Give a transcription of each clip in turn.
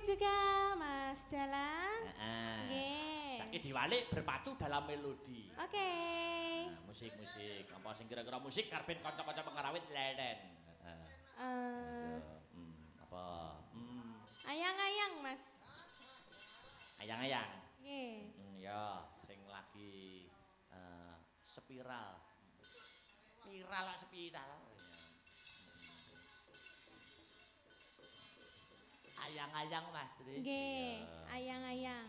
juga Mas Dalang. Nggih. Saiki diwalik berpacu dalam melodi. Oke. Nah, musik-musik. Apa sing kira-kira musik karepin kanca-kanca pengarawit leren. Apa? Ayang-ayang, Mas. Ayang-ayang. Nggih. Ya, sing lagi spiral. Spiral lah spiral. Ayang-ayang Mas Tris. Nggih, ayang-ayang.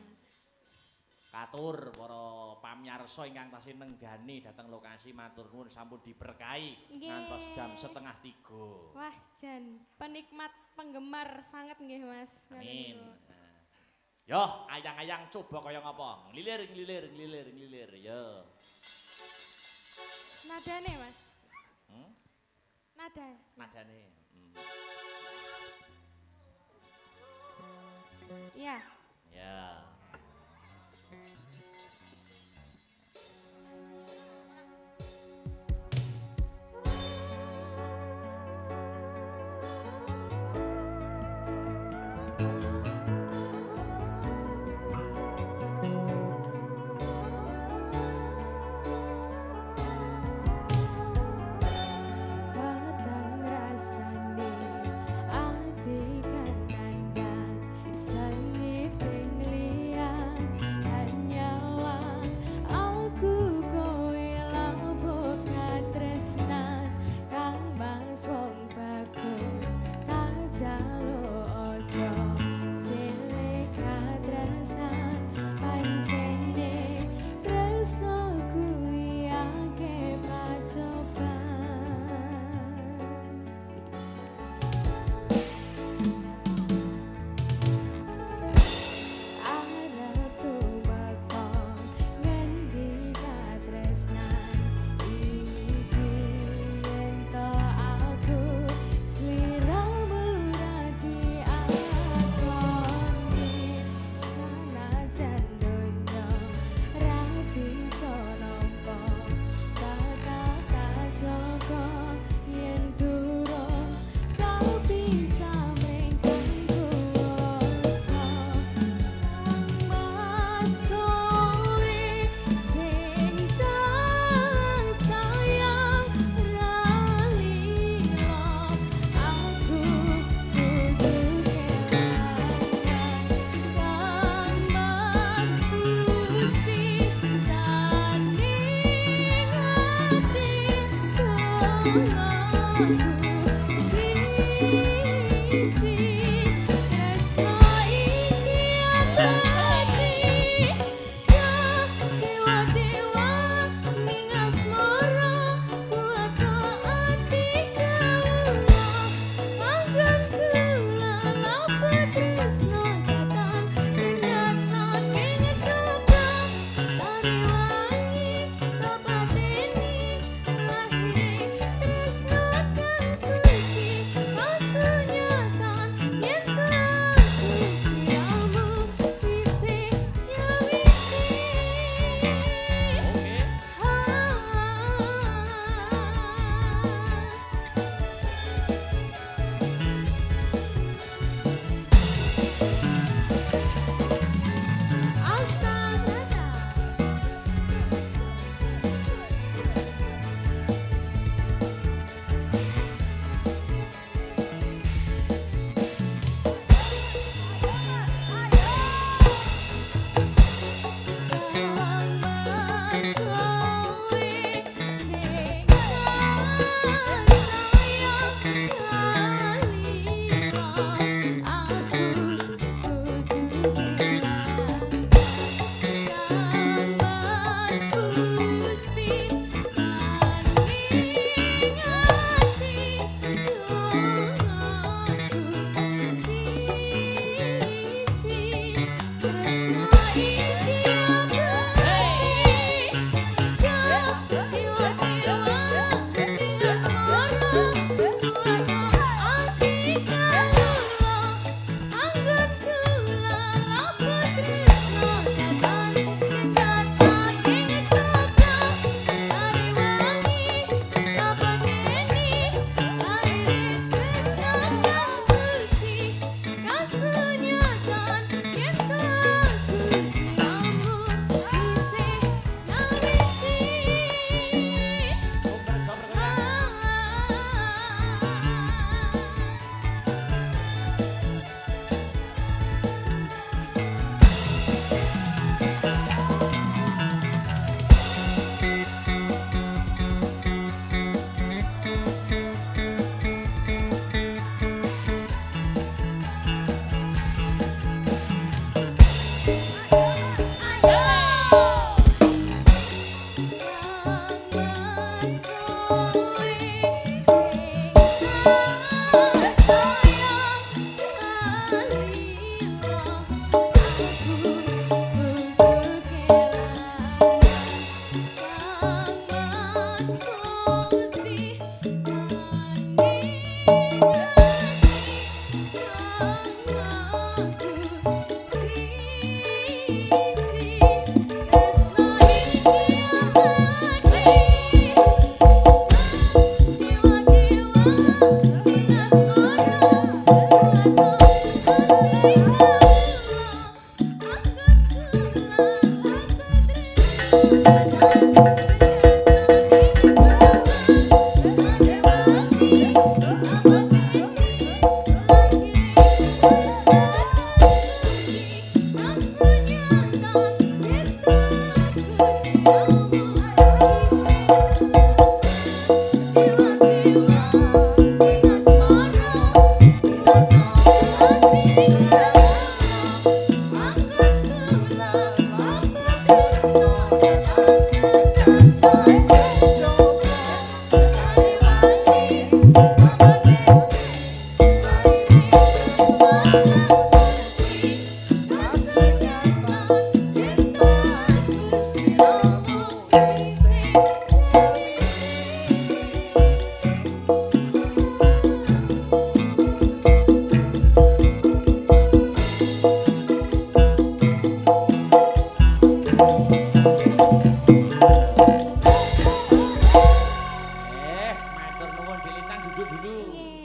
Katur para pamirsa ingkang tasih nenggani dhateng lokasi matur nuwun sampun diberkahi ngantos jam 2:30. Wah, jan penikmat penggemar sangat nggih Mas. Amin. Yo, ayang-ayang coba kaya ngapa? Nglilir nglilir nglilir nglilir. Yo. Nadane Mas. Nadane. Iya. Ya. duduk dulu.